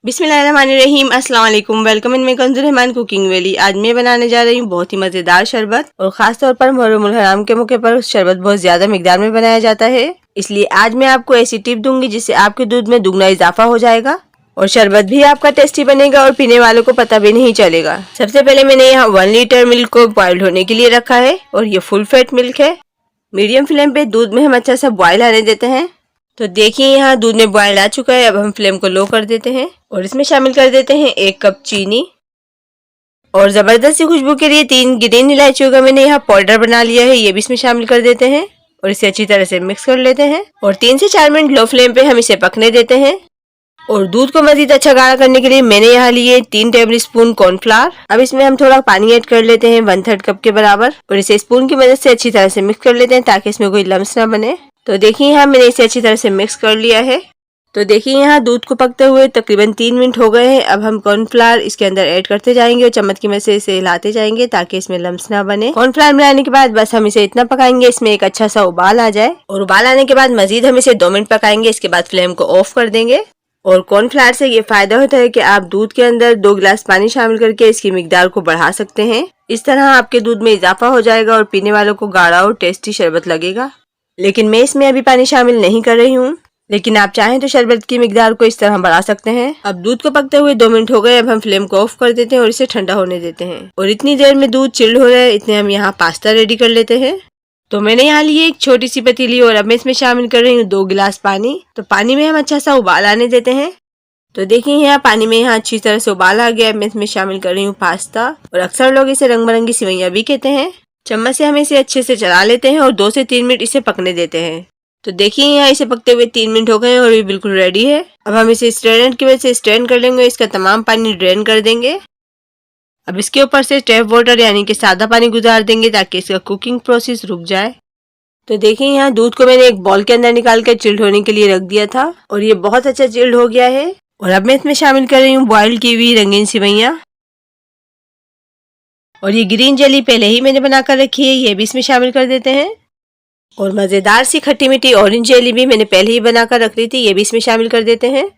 बिस्मिल्लाहिर्रहमानिर्रहीम, अस्सलाम वालेकुम। Welcome in my कंजुल Rahman cooking valley. आज मैं बनाने जा रही हूँ बहुत ही मज़ेदार शरबत, और ख़ास तौर पर मुहर्रमुल हराम के मौके पर शरबत बहुत ज़्यादा मिकदार में बनाया जाता है। इसलिए आज मैं आपको ऐसी टिप दूंगी जिससे आपके दूध में दुगना इजाफा हो जाएगा और शरबत भी आपका टेस्टी बनेगा और पीने वालों को पता भी नहीं चलेगा। सबसे पहले मैंने यहाँ 1 लीटर मिल्क को बॉइल होने के लिए रखा है, और ये फुल फैट मिल्क है। मीडियम फ्लेम पे दूध में हम अच्छा सा बॉइल आने देते हैं। तो देखिए यहाँ दूध में बॉयल आ चुका है। अब हम फ्लेम को लो कर देते हैं और इसमें शामिल कर देते हैं 1 कप चीनी, और जबरदस्ती खुशबू के लिए 3 ग्रीन इलायचियों का मैंने यहाँ पाउडर बना लिया है, ये भी इसमें शामिल कर देते हैं और इसे अच्छी तरह से मिक्स कर लेते हैं। और 3 से 4 मिनट लो फ्लेम पे हम इसे पकने देते हैं। और दूध को मजीद अच्छा गाढ़ा करने के लिए मैंने यहाँ लिए 3 टेबल स्पून कॉर्नफ्लावर। अब इसमें हम थोड़ा पानी ऐड कर लेते हैं 1/3 कप के बराबर, और इसे स्पून की मदद से अच्छी तरह से मिक्स कर लेते हैं ताकि इसमें कोई लम्स ना बने। तो देखिए यहाँ मैंने इसे अच्छी तरह से मिक्स कर लिया है। तो देखिए यहाँ दूध को पकते हुए तकरीबन 3 मिनट हो गए हैं। अब हम कॉर्नफ्लावर इसके अंदर ऐड करते जाएंगे और चम्मच की मदद से इसे हिलाते जाएंगे ताकि इसमें लम्स ना बने। कॉर्नफ्लावर मिलाने के बाद बस हम इसे इतना पकाएंगे इसमें एक अच्छा सा उबाल आ जाए, और उबाल आने के बाद मजीद हम इसे 2 मिनट पकाएंगे। इसके बाद फ्लेम को ऑफ कर देंगे। और कॉर्नफ्लावर से ये फायदा होता है कि आप दूध के अंदर 2 गिलास पानी शामिल करके इसकी मिकदार को बढ़ा सकते हैं। इस तरह आपके दूध में इजाफा हो जाएगा और पीने वालों को गाढ़ा और टेस्टी शरबत लगेगा। लेकिन मैं इसमें अभी पानी शामिल नहीं कर रही हूँ, लेकिन आप चाहें तो शरबत की मिकदार को इस तरह बढ़ा सकते हैं। अब दूध को पकते हुए 2 मिनट हो गए। अब हम फ्लेम को ऑफ कर देते हैं और इसे ठंडा होने देते हैं। और इतनी देर में दूध चिल्ड हो रहा है, इतने हम यहाँ पास्ता रेडी कर लेते हैं। तो मैंने यहाँ लिए एक छोटी सी पतीली, और अब मैं इसमें शामिल कर रही हूँ 2 गिलास पानी। तो पानी में हम अच्छा सा उबाल आने देते हैं। तो देखिए यहाँ पानी में यहाँ अच्छी तरह से उबाल आ गया। मैं इसमें शामिल कर रही हूँ पास्ता, और अक्सर लोग इसे रंग बिरंगी सिवैयां भी कहते हैं। चम्मच से हम इसे अच्छे से चला लेते हैं और 2 से 3 मिनट इसे पकने देते हैं। तो देखिए यहाँ इसे पकते हुए 3 मिनट हो गए हैं और ये बिल्कुल रेडी है। अब हम इसे स्ट्रेनर की मदद से स्ट्रेन कर लेंगे, इसका तमाम पानी ड्रेन कर देंगे। अब इसके ऊपर से टैप वाटर यानी कि सादा पानी गुजार देंगे ताकि इसका कुकिंग प्रोसेस रुक जाए। तो देखिए यहाँ दूध को मैंने एक बॉल के अंदर निकाल कर चिल्ड होने के लिए रख दिया था, और ये बहुत अच्छा चिल्ड हो गया है। और अब मैं इसमें शामिल कर रही हूँ बॉइल की हुई रंगीन सिवैयां, और ये ग्रीन जेली पहले ही मैंने बनाकर रखी है, ये भी इसमें शामिल कर देते हैं। और मज़ेदार सी खट्टी मीठी ऑरेंज जेली भी मैंने पहले ही बनाकर रख ली थी, ये भी इसमें शामिल कर देते हैं।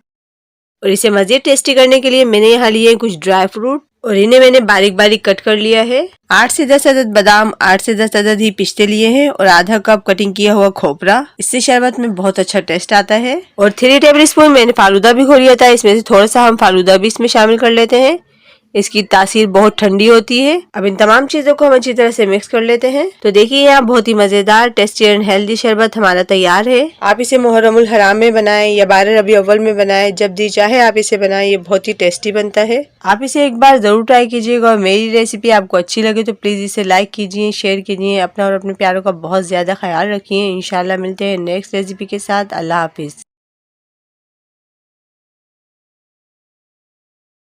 और इसे मज़ीद टेस्टी करने के लिए मैंने यहाँ लिए कुछ ड्राई फ्रूट, और इन्हें मैंने बारीक बारीक कट कर लिया है। 8 से 10 अदद बादाम, 8 से 10 अदद ही पिस्ते लिए हैं, और आधा कप कटिंग किया हुआ खोपरा। इससे शरबत में बहुत अच्छा टेस्ट आता है। और 3 टेबल स्पून मैंने फालूदा भी घोल लिया था, इसमें से थोड़ा सा हम फालूदा भी इसमें शामिल कर लेते हैं। इसकी तासीर बहुत ठंडी होती है। अब इन तमाम चीज़ों को हम अच्छी तरह से मिक्स कर लेते हैं। तो देखिए यहाँ बहुत ही मज़ेदार टेस्टी एंड हेल्दी शरबत हमारा तैयार है। आप इसे मुहर्रमुल हराम में बनाएं या 12 रबी अव्वल में बनाएं, जब दी चाहे आप इसे बनाएं, ये बहुत ही टेस्टी बनता है। आप इसे एक बार ज़रूर ट्राई कीजिएगा, और मेरी रेसिपी आपको अच्छी लगे तो प्लीज़ इसे लाइक कीजिए, शेयर कीजिए। अपना और अपने प्यारों का बहुत ज़्यादा ख्याल रखिए। इंशाल्लाह मिलते हैं नेक्स्ट रेसिपी के साथ। अल्लाह हाफिज़।